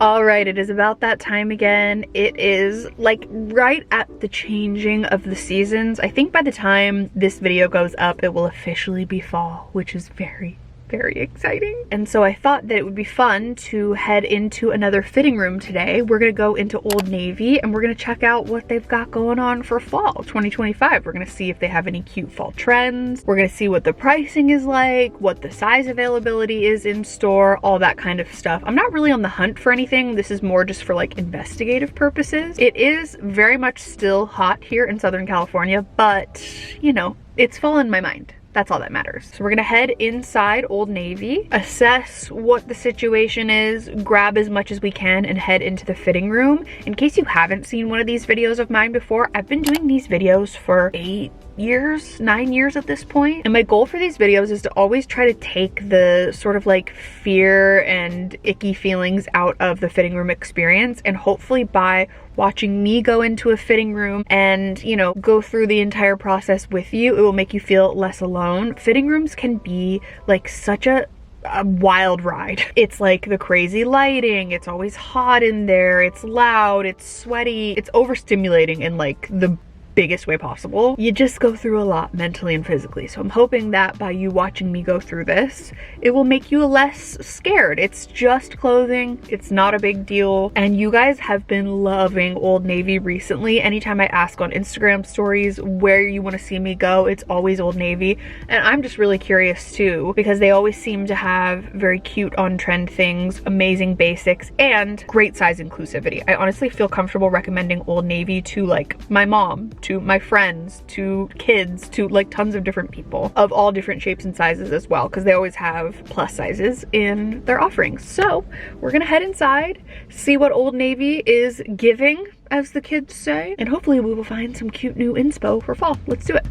All right, it is about that time again. It is like right at the changing of the seasons. I think by the time this video goes up, it will officially be fall, which is very exciting. And so I thought that it would be fun to head into another fitting room today. We're gonna go into Old Navy and we're gonna check out what they've got going on for fall 2025. We're gonna see if they have any cute fall trends. We're gonna see what the pricing is like, what the size availability is in store, all that kind of stuff. I'm not really on the hunt for anything. This is more just for like investigative purposes. It is very much still hot here in Southern California, but you know, it's fall in my mind. That's all that matters. So we're gonna head inside Old Navy, assess what the situation is, grab as much as we can, and head into the fitting room. In case you haven't seen one of these videos of mine before, I've been doing these videos for 9 years at this point. And my goal for these videos is to always try to take the sort of like fear and icky feelings out of the fitting room experience. And hopefully by watching me go into a fitting room and, you know, go through the entire process with you, it will make you feel less alone. Fitting rooms can be like such a wild ride. It's like the crazy lighting, it's always hot in there, it's loud, it's sweaty, it's overstimulating in like the biggest way possible. You just go through a lot mentally and physically. So I'm hoping that by you watching me go through this, it will make you less scared. It's just clothing. It's not a big deal. And you guys have been loving Old Navy recently. Anytime I ask on Instagram stories where you want to see me go, it's always Old Navy. And I'm just really curious too, because they always seem to have very cute on trend things, amazing basics, and great size inclusivity. I honestly feel comfortable recommending Old Navy to like my mom, to my friends, to kids, to like tons of different people of all different shapes and sizes as well, because they always have plus sizes in their offerings. So we're gonna head inside, see what Old Navy is giving, as the kids say, and hopefully we will find some cute new inspo for fall. Let's do it.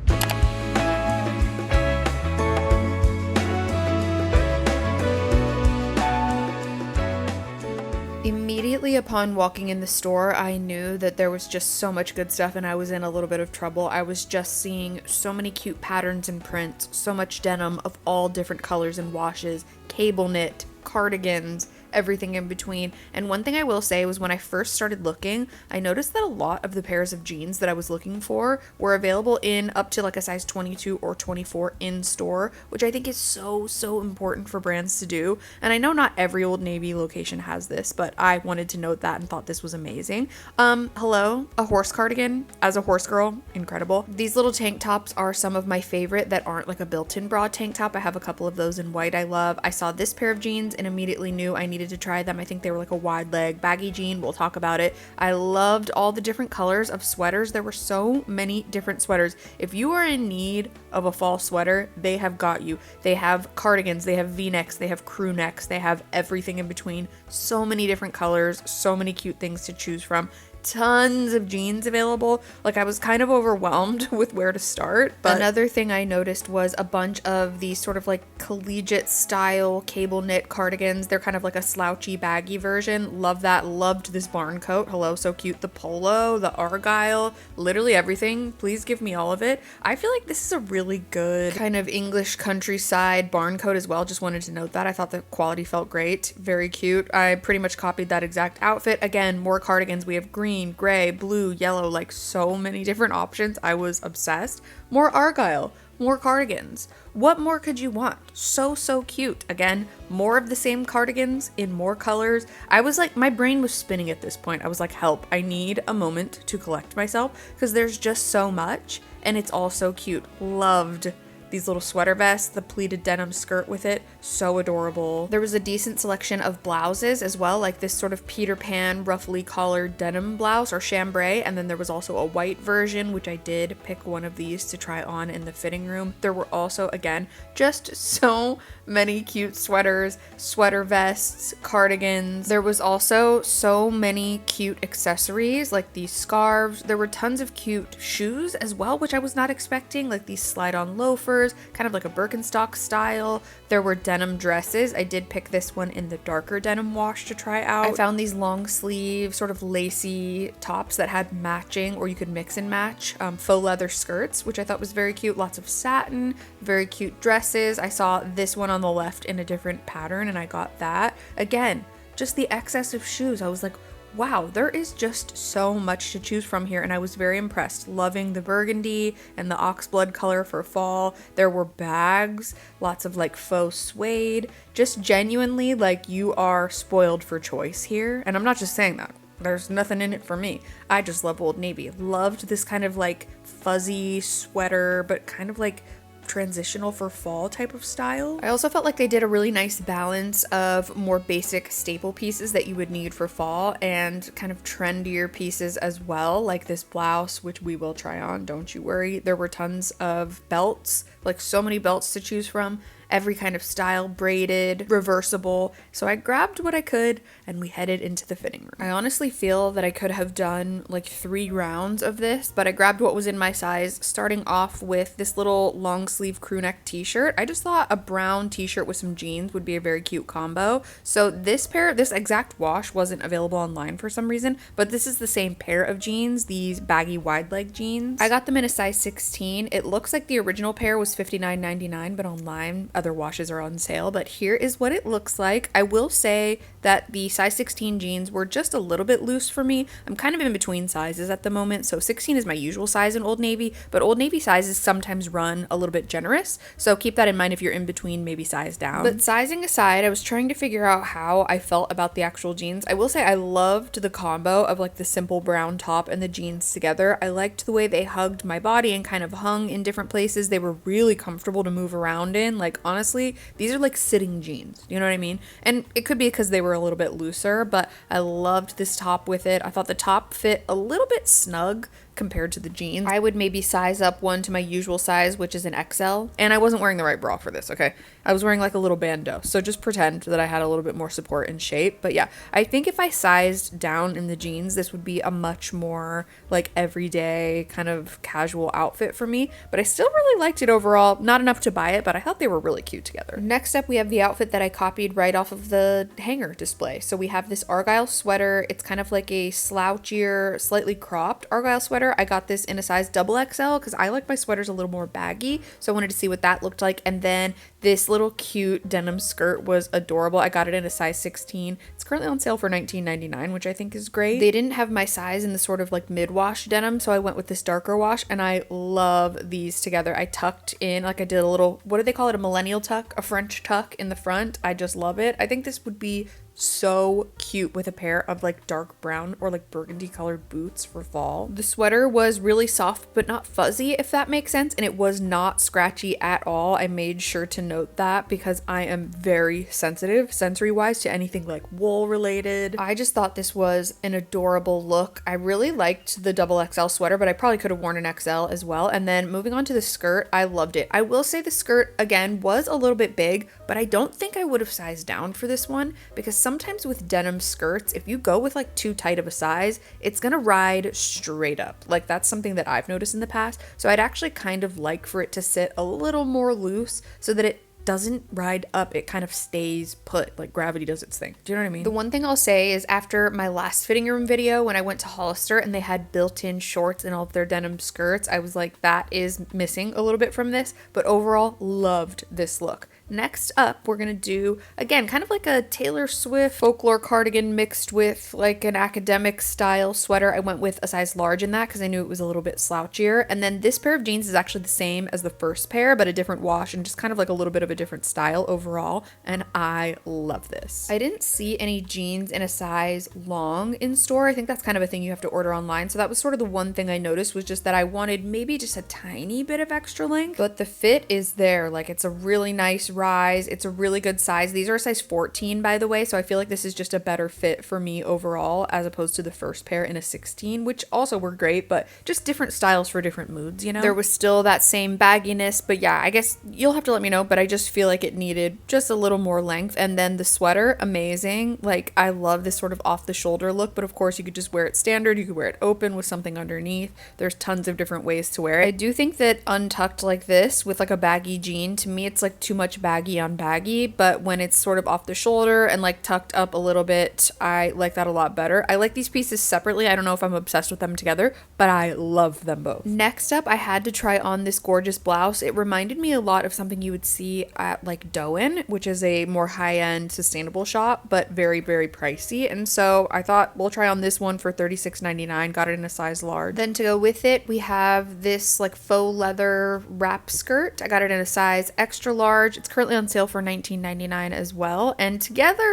Immediately upon walking in the store, I knew that there was just so much good stuff and I was in a little bit of trouble. I was just seeing so many cute patterns and prints, so much denim of all different colors and washes, cable knit, cardigans, everything in between. And one thing I will say was when I first started looking, I noticed that a lot of the pairs of jeans that I was looking for were available in up to like a size 22 or 24 in store, which I think is so important for brands to do. And I know not every Old Navy location has this, but I wanted to note that and thought this was amazing. Hello, a horse cardigan. As a horse girl, incredible. These little tank tops are some of my favorite that aren't like a built-in bra tank top. I have a couple of those in white I love. I saw this pair of jeans and immediately knew I needed to try them. I think they were like a wide leg baggy jean. We'll talk about it. I loved all the different colors of sweaters. There were so many different sweaters. If you are in need of a fall sweater, they have got you. They have cardigans, they have v-necks, they have crew necks, they have everything in between. So many different colors, so many cute things to choose from. Tons of jeans available. Like I was kind of overwhelmed with where to start. But another thing I noticed was a bunch of these sort of like collegiate style cable knit cardigans. They're kind of like a slouchy baggy version. Love that. Loved this barn coat. Hello, so cute. The polo, the argyle, literally everything. Please give me all of it. I feel like this is a really good kind of English countryside barn coat as well. Just wanted to note that. I thought the quality felt great. Very cute. I pretty much copied that exact outfit. Again, more cardigans. We have green, gray, blue, yellow, like so many different options. I was obsessed. More argyle, more cardigans. What more could you want? So cute. Again, more of the same cardigans in more colors. I was like, my brain was spinning at this point. I was like, help, I need a moment to collect myself because there's just so much and it's all so cute. Loved these little sweater vests, the pleated denim skirt with it, so adorable. There was a decent selection of blouses as well, like this sort of Peter Pan roughly collared denim blouse or chambray, and then there was also a white version, which I did pick one of these to try on in the fitting room. There were also, again, just so many cute sweaters, sweater vests, cardigans. There was also so many cute accessories, like these scarves. There were tons of cute shoes as well, which I was not expecting, like these slide-on loafers, kind of like a Birkenstock style. There were denim dresses. I did pick this one in the darker denim wash to try out. I found these long sleeve, sort of lacy tops that had matching, or you could mix and match, faux leather skirts, which I thought was very cute. Lots of satin, very cute dresses. I saw this one on the left in a different pattern and I got that. Again, just the excess of shoes. I was like, wow, there is just so much to choose from here, and I was very impressed. Loving the burgundy and the oxblood color for fall. There were bags, lots of like faux suede, just genuinely like you are spoiled for choice here. And I'm not just saying that. There's nothing in it for me. I just love Old Navy. Loved this kind of like fuzzy sweater, but kind of like transitional for fall type of style. I also felt like they did a really nice balance of more basic staple pieces that you would need for fall and kind of trendier pieces as well, like this blouse, which we will try on, don't you worry. There were tons of belts, like so many belts to choose from. Every kind of style, braided, reversible. So I grabbed what I could and we headed into the fitting room. I honestly feel that I could have done like 3 rounds of this, but I grabbed what was in my size, starting off with this little long sleeve crew neck t-shirt. I just thought a brown t-shirt with some jeans would be a very cute combo. So this exact wash wasn't available online for some reason, but this is the same pair of jeans, these baggy wide leg jeans. I got them in a size 16. It looks like the original pair was $59.99, but online other washes are on sale, but here is what it looks like. I will say that the size 16 jeans were just a little bit loose for me. I'm kind of in between sizes at the moment, so 16 is my usual size in Old Navy, but Old Navy sizes sometimes run a little bit generous, so keep that in mind if you're in between, maybe size down. But sizing aside, I was trying to figure out how I felt about the actual jeans. I will say I loved the combo of like the simple brown top and the jeans together. I liked the way they hugged my body and kind of hung in different places. They were really comfortable to move around in. Like honestly, these are like sitting jeans, you know what I mean? And it could be because they were a little bit looser, but I loved this top with it. I thought the top fit a little bit snug compared to the jeans. I would maybe size up one to my usual size, which is an XL, and I wasn't wearing the right bra for this, okay? I was wearing like a little bandeau, so just pretend that I had a little bit more support and shape. But yeah, I think if I sized down in the jeans, this would be a much more like everyday kind of casual outfit for me, but I still really liked it overall. Not enough to buy it, but I thought they were really cute together. Next up, we have the outfit that I copied right off of the hanger display. So we have this argyle sweater. It's kind of like a slouchier, slightly cropped argyle sweater. I got this in a size XXL because I like my sweaters a little more baggy, so I wanted to see what that looked like. And then this little cute denim skirt was adorable. I got it in a size 16. It's currently on sale for $19.99, which I think is great. They didn't have my size in the sort of like mid-wash denim, so I went with this darker wash, and I love these together. I tucked in, like I did a little, what do they call it, a millennial tuck, a French tuck in the front. I just love it. I think this would be so cute with a pair of like dark brown or like burgundy colored boots for fall. The sweater was really soft but not fuzzy, if that makes sense, and it was not scratchy at all. I made sure to note that because I am very sensitive sensory wise to anything like wool related. I just thought this was an adorable look. I really liked the XXL sweater, but I probably could have worn an XL as well. And then moving on to the skirt, I loved it. I will say the skirt again was a little bit big, but I don't think I would have sized down for this one because sometimes with denim skirts, if you go with like too tight of a size, it's gonna ride straight up. Like that's something that I've noticed in the past. So I'd actually kind of like for it to sit a little more loose so that it doesn't ride up, it kind of stays put, like gravity does its thing. Do you know what I mean? The one thing I'll say is after my last fitting room video, when I went to Hollister and they had built-in shorts in all of their denim skirts, I was like, that is missing a little bit from this, but overall loved this look. Next up, we're gonna do, again, kind of like a Taylor Swift folklore cardigan mixed with like an academic style sweater. I went with a size large in that because I knew it was a little bit slouchier. And then this pair of jeans is actually the same as the first pair, but a different wash and just kind of like a little bit of a different style overall. And I love this. I didn't see any jeans in a size long in store. I think that's kind of a thing you have to order online. So that was sort of the one thing I noticed, was just that I wanted maybe just a tiny bit of extra length, but the fit is there. Like it's a really nice rise. It's a really good size. These are a size 14, by the way, so I feel like this is just a better fit for me overall as opposed to the first pair in a 16, which also were great, but just different styles for different moods, you know? There was still that same bagginess, but yeah, I guess you'll have to let me know, but I just feel like it needed just a little more length. And then the sweater, amazing. Like I love this sort of off the shoulder look, but of course you could just wear it standard. You could wear it open with something underneath. There's tons of different ways to wear it. I do think that untucked like this with like a baggy jean, to me it's like too much baggy on baggy, but when it's sort of off the shoulder and like tucked up a little bit, I like that a lot better. I like these pieces separately. I don't know if I'm obsessed with them together, but I love them both. Next up, I had to try on this gorgeous blouse. It reminded me a lot of something you would see at like Dayton, which is a more high-end sustainable shop, but very, very pricey. And so I thought we'll try on this one for $36.99. Got it in a size large. Then to go with it, we have this like faux leather wrap skirt. I got it in a size extra large. It's currently on sale for $19.99 as well. And together,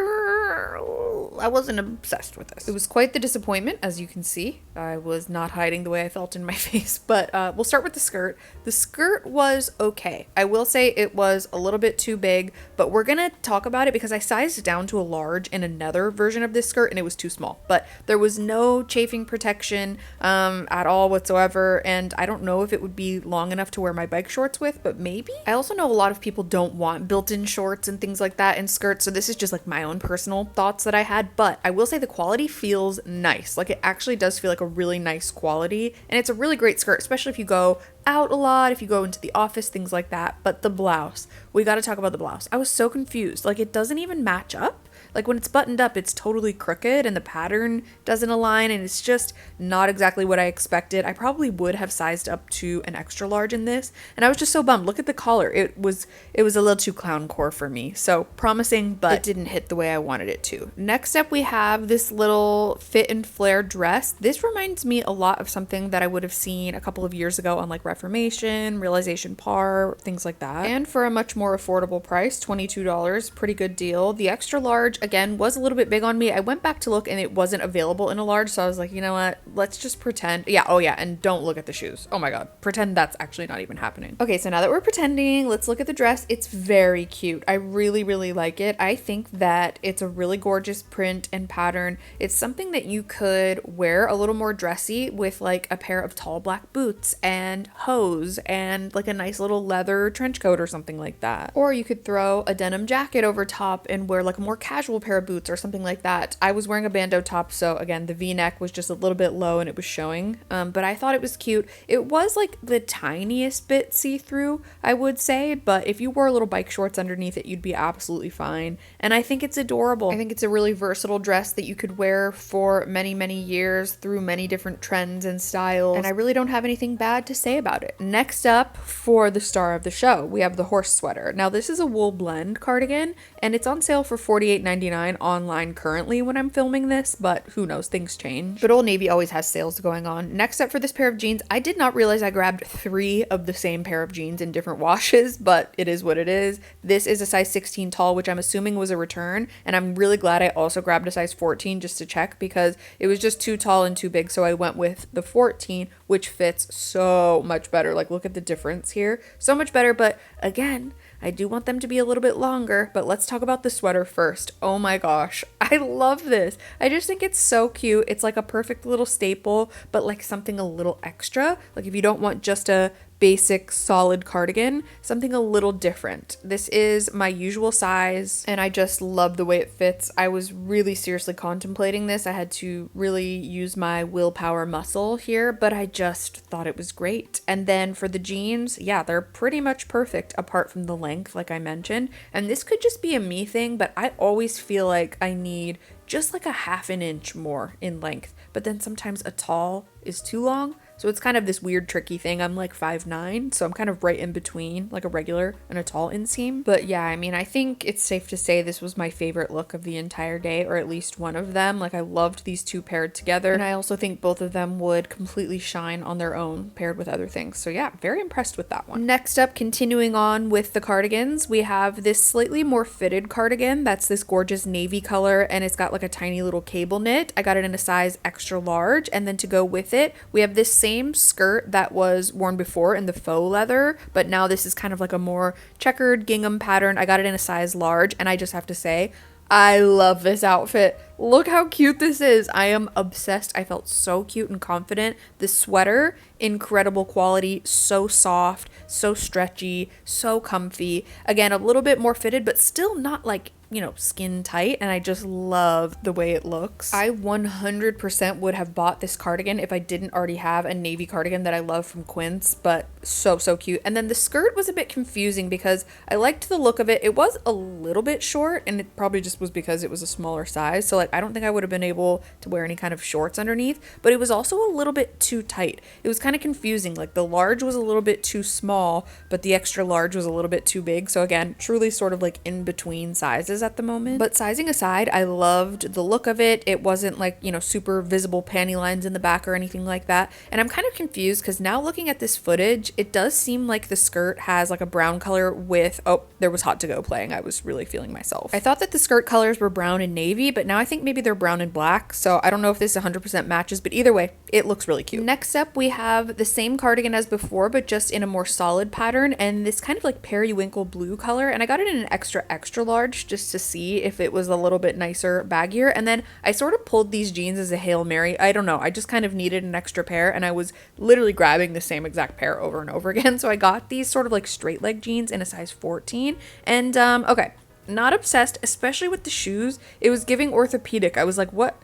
I wasn't obsessed with this. It was quite the disappointment, as you can see. I was not hiding the way I felt in my face, but we'll start with the skirt. The skirt was okay. I will say it was a little bit too big, but we're gonna talk about it because I sized down to a large in another version of this skirt and it was too small. But there was no chafing protection at all whatsoever, and I don't know if it would be long enough to wear my bike shorts with, but maybe. I also know a lot of people don't want built-in shorts and things like that in skirts, so this is just like my own personal thoughts that I had, but I will say the quality feels nice. Like it actually does feel like a really nice quality, and it's a really great skirt, especially if you go out a lot, if you go into the office, things like that. But the blouse, we got to talk about the blouse. I was so confused. Like it doesn't even match up. Like when it's buttoned up, it's totally crooked and the pattern doesn't align, and it's just not exactly what I expected. I probably would have sized up to an extra large in this, and I was just so bummed. Look at the collar. It was a little too clown core for me. So promising, but it didn't hit the way I wanted it to. Next up, we have this little fit and flare dress. This reminds me a lot of something that I would have seen a couple of years ago on like Reformation, Realization Par, things like that. And for a much more affordable price, $22, pretty good deal. The extra large, again, was a little bit big on me. I went back to look and it wasn't available in a large, so I was like, you know what, let's just pretend. Yeah, oh yeah, and don't look at the shoes. Oh my god, pretend that's actually not even happening. Okay, so now that we're pretending, let's look at the dress. It's very cute. I really, really like it. I think that it's a really gorgeous print and pattern. It's something that you could wear a little more dressy with like a pair of tall black boots and hose and like a nice little leather trench coat or something like that. Or you could throw a denim jacket over top and wear like a more casual pair of boots or something like that. I was wearing a bandeau top, so again, the V-neck was just a little bit low and it was showing, but I thought it was cute. It was like the tiniest bit see-through, I would say, but if you wore little bike shorts underneath it, you'd be absolutely fine. And I think it's adorable. I think it's a really versatile dress that you could wear for many, many years through many different trends and styles, and I really don't have anything bad to say about it. Next up, for the star of the show, we have the horse sweater. Now this is a wool blend cardigan, and it's on sale for $48.99 online currently when I'm filming this, but who knows, things change. But Old Navy always has sales going on. Next up for this pair of jeans, I did not realize I grabbed 3 of the same pair of jeans in different washes, but it is what it is. This is a size 16 tall, which I'm assuming was a return, and I'm really glad I also grabbed a size 14 just to check because it was just too tall and too big, so I went with the 14, which fits so much better. Like, look at the difference here. So much better, but again, I do want them to be a little bit longer, but let's talk about the sweater first. Oh my gosh, I love this. I just think it's so cute. It's like a perfect little staple, but like something a little extra. Like if you don't want just a basic solid cardigan, something a little different. This is my usual size and I just love the way it fits. I was really seriously contemplating this. I had to really use my willpower muscle here, but I just thought it was great. And then for the jeans, yeah, they're pretty much perfect apart from the length, like I mentioned. And this could just be a me thing, but I always feel like I need just like a half an inch more in length, but then sometimes a tall is too long. So it's kind of this weird tricky thing. I'm like 5'9", so I'm kind of right in between like a regular and a tall inseam. But yeah, I mean, I think it's safe to say this was my favorite look of the entire day, or at least one of them. Like I loved these two paired together, and I also think both of them would completely shine on their own paired with other things. So yeah, very impressed with that one. Next up, continuing on with the cardigans, we have this slightly more fitted cardigan. That's this gorgeous navy color, and it's got like a tiny little cable knit. I got it in a size extra large, and then to go with it, we have this same skirt that was worn before in the faux leather, but now this is kind of like a more checkered gingham pattern. I got it in a size large, and I just have to say, I love this outfit. Look how cute this is. I am obsessed. I felt so cute and confident. The sweater, incredible quality, so soft, so stretchy, so comfy. Again, a little bit more fitted, but still not like you know, skin tight, and I just love the way it looks. I 100% would have bought this cardigan if I didn't already have a navy cardigan that I love from Quince, but so cute. And then the skirt was a bit confusing because I liked the look of it. It was a little bit short, and it probably just was because it was a smaller size. So like, I don't think I would have been able to wear any kind of shorts underneath, but it was also a little bit too tight. It was kind of confusing. Like the large was a little bit too small, but the extra large was a little bit too big. So again, truly sort of like in between sizes at the moment. But sizing aside, I loved the look of it. It wasn't like, you know, super visible panty lines in the back or anything like that. And I'm kind of confused because now looking at this footage, it does seem like the skirt has like a brown color with, oh, there was Hot to Go playing. I was really feeling myself. I thought that the skirt colors were brown and navy, but now I think maybe they're brown and black. So I don't know if this 100% matches, but either way, it looks really cute. Next up, we have the same cardigan as before, but just in a more solid pattern, and this kind of like periwinkle blue color. And I got it in an extra large just to see if it was a little bit nicer, baggier. And then I sort of pulled these jeans as a Hail Mary. I don't know. I just kind of needed an extra pair, and I was literally grabbing the same exact pair over and over again. So I got these sort of like straight leg jeans in a size 14. And okay, not obsessed, especially with the shoes. It was giving orthopedic. I was like, what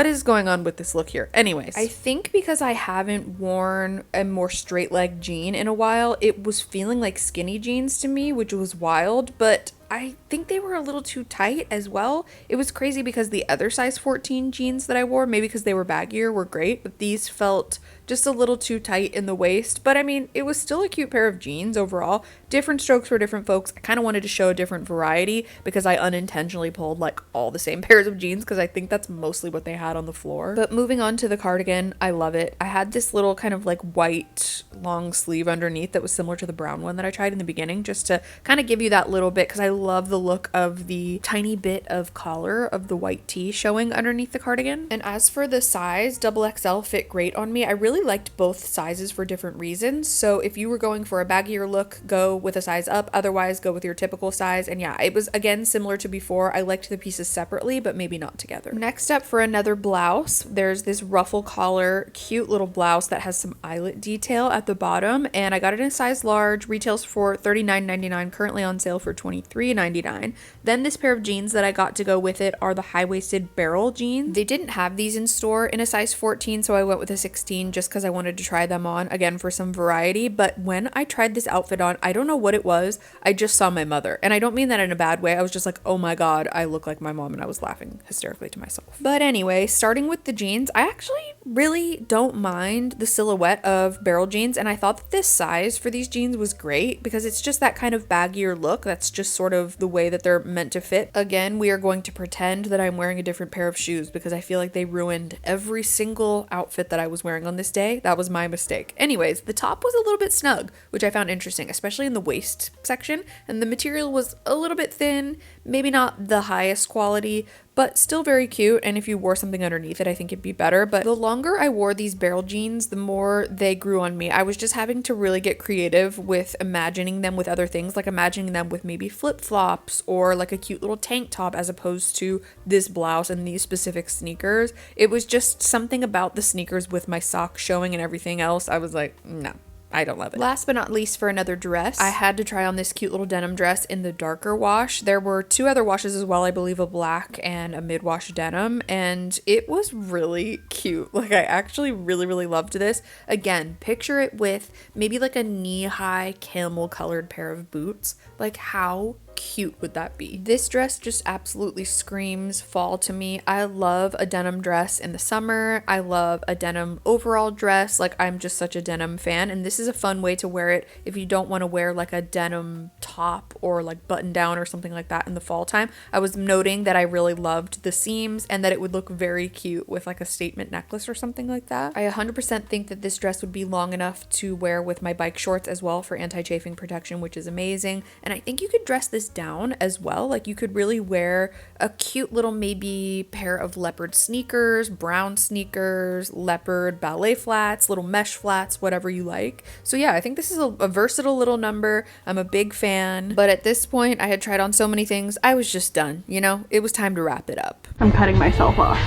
is going on with this look here? Anyways, I think because I haven't worn a more straight leg jean in a while, it was feeling like skinny jeans to me, which was wild, but I think they were a little too tight as well. It was crazy because the other size 14 jeans that I wore, maybe because they were baggier, were great, but these felt just a little too tight in the waist. But I mean, it was still a cute pair of jeans overall. Different strokes for different folks. I kind of wanted to show a different variety because I unintentionally pulled like all the same pairs of jeans because I think that's mostly what they had on the floor. But moving on to the cardigan, I love it. I had this little kind of like white long sleeve underneath that was similar to the brown one that I tried in the beginning, just to kind of give you that little bit, because I love the look of the tiny bit of collar of the white tee showing underneath the cardigan. And as for the size, XXL fit great on me. I really liked both sizes for different reasons. So if you were going for a baggier look, go with a size up. Otherwise, go with your typical size. And yeah, it was again similar to before. I liked the pieces separately, but maybe not together. Next up, for another blouse, there's this ruffle collar, cute little blouse that has some eyelet detail at the bottom, and I got it in a size large. Retails for $39.99, currently on sale for $23.99. Then this pair of jeans that I got to go with it are the high-waisted barrel jeans. They didn't have these in store in a size 14, so I went with a 16 just because I wanted to try them on again for some variety. But when I tried this outfit on, I don't know what it was, I just saw my mother, and I don't mean that in a bad way. I was just like, oh my god, I look like my mom, and I was laughing hysterically to myself. But anyway, starting with the jeans, I actually really don't mind the silhouette of barrel jeans, and I thought that this size for these jeans was great because it's just that kind of baggier look. That's just sort of the way that they're meant to fit. Again, we are going to pretend that I'm wearing a different pair of shoes because I feel like they ruined every single outfit that I was wearing on this day. That was my mistake. Anyways, the top was a little bit snug, which I found interesting, especially in the waist section, and the material was a little bit thin, maybe not the highest quality, but still very cute. And if you wore something underneath it, I think it'd be better. But the longer I wore these barrel jeans, the more they grew on me. I was just having to really get creative with imagining them with other things, like imagining them with maybe flip-flops or like a cute little tank top as opposed to this blouse and these specific sneakers. It was just something about the sneakers with my socks showing and everything else. I was like, no, I don't love it. Last but not least, for another dress, I had to try on this cute little denim dress in the darker wash. There were two other washes as well, I believe a black and a mid-wash denim, and it was really cute. Like, I actually really loved this. Again, picture it with maybe like a knee-high camel colored pair of boots. Like, how cute would that be? This dress just absolutely screams fall to me. I love a denim dress in the summer. I love a denim overall dress. Like, I'm just such a denim fan, and this is a fun way to wear it if you don't want to wear like a denim top or like button down or something like that in the fall time. I was noting that I really loved the seams and that it would look very cute with like a statement necklace or something like that. I 100% think that this dress would be long enough to wear with my bike shorts as well for anti-chafing protection, which is amazing. And I think you could dress this down as well. Like, you could really wear a cute little maybe pair of leopard sneakers, brown sneakers, leopard ballet flats, little mesh flats, whatever you like. So yeah, I think this is a versatile little number. I'm a big fan, but at this point I had tried on so many things, I was just done, you know? It was time to wrap it up. I'm cutting myself off.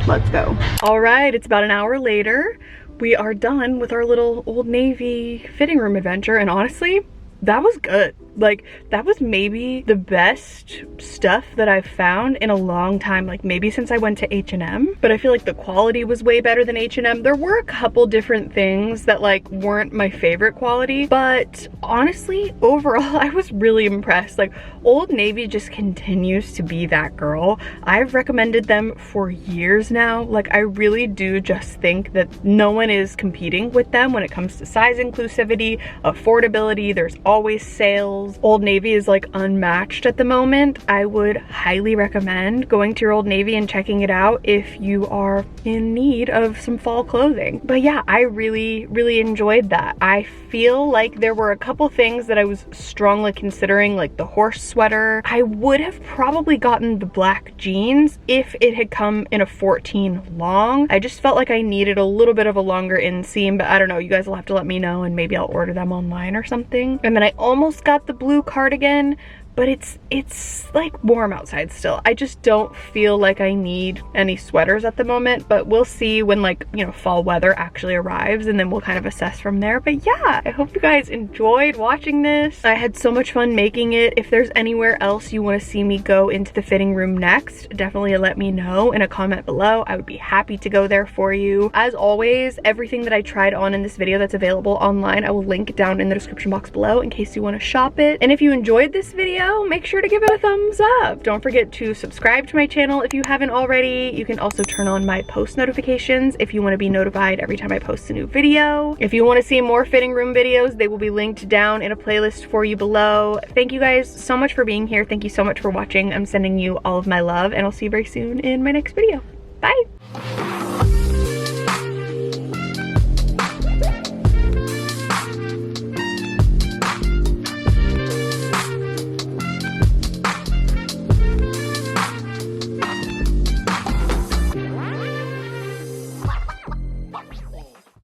Let's go. All right, it's about an hour later. We are done with our little Old Navy fitting room adventure, and honestly, that was good. Like, that was maybe the best stuff that I've found in a long time, like maybe since I went to H&M, but I feel like the quality was way better than H&M. There were a couple different things that like weren't my favorite quality, but honestly, overall, I was really impressed. Like, Old Navy just continues to be that girl. I've recommended them for years now. Like, I really do just think that no one is competing with them when it comes to size inclusivity, affordability. There's always sales. Old Navy is like unmatched at the moment. I would highly recommend going to your Old Navy and checking it out if you are in need of some fall clothing. But yeah, I really enjoyed that. I feel like there were a couple things that I was strongly considering, like the horse sweater. I would have probably gotten the black jeans if it had come in a 14 long. I just felt like I needed a little bit of a longer inseam, but I don't know, you guys will have to let me know and maybe I'll order them online or something. And then I almost got the blue cardigan, but it's like warm outside still. I just don't feel like I need any sweaters at the moment, but we'll see when, like, you know, fall weather actually arrives, and then we'll kind of assess from there. But yeah, I hope you guys enjoyed watching this. I had so much fun making it. If there's anywhere else you want to see me go into the fitting room next, definitely let me know in a comment below. I would be happy to go there for you. As always, everything that I tried on in this video that's available online, I will link down in the description box below in case you want to shop it. And if you enjoyed this video, make sure to give it a thumbs up. Don't forget to subscribe to my channel if you haven't already. You can also turn on my post notifications if you want to be notified every time I post a new video. If you want to see more fitting room videos, they will be linked down in a playlist for you below. Thank you guys so much for being here. Thank you so much for watching. I'm sending you all of my love, and I'll see you very soon in my next video. Bye!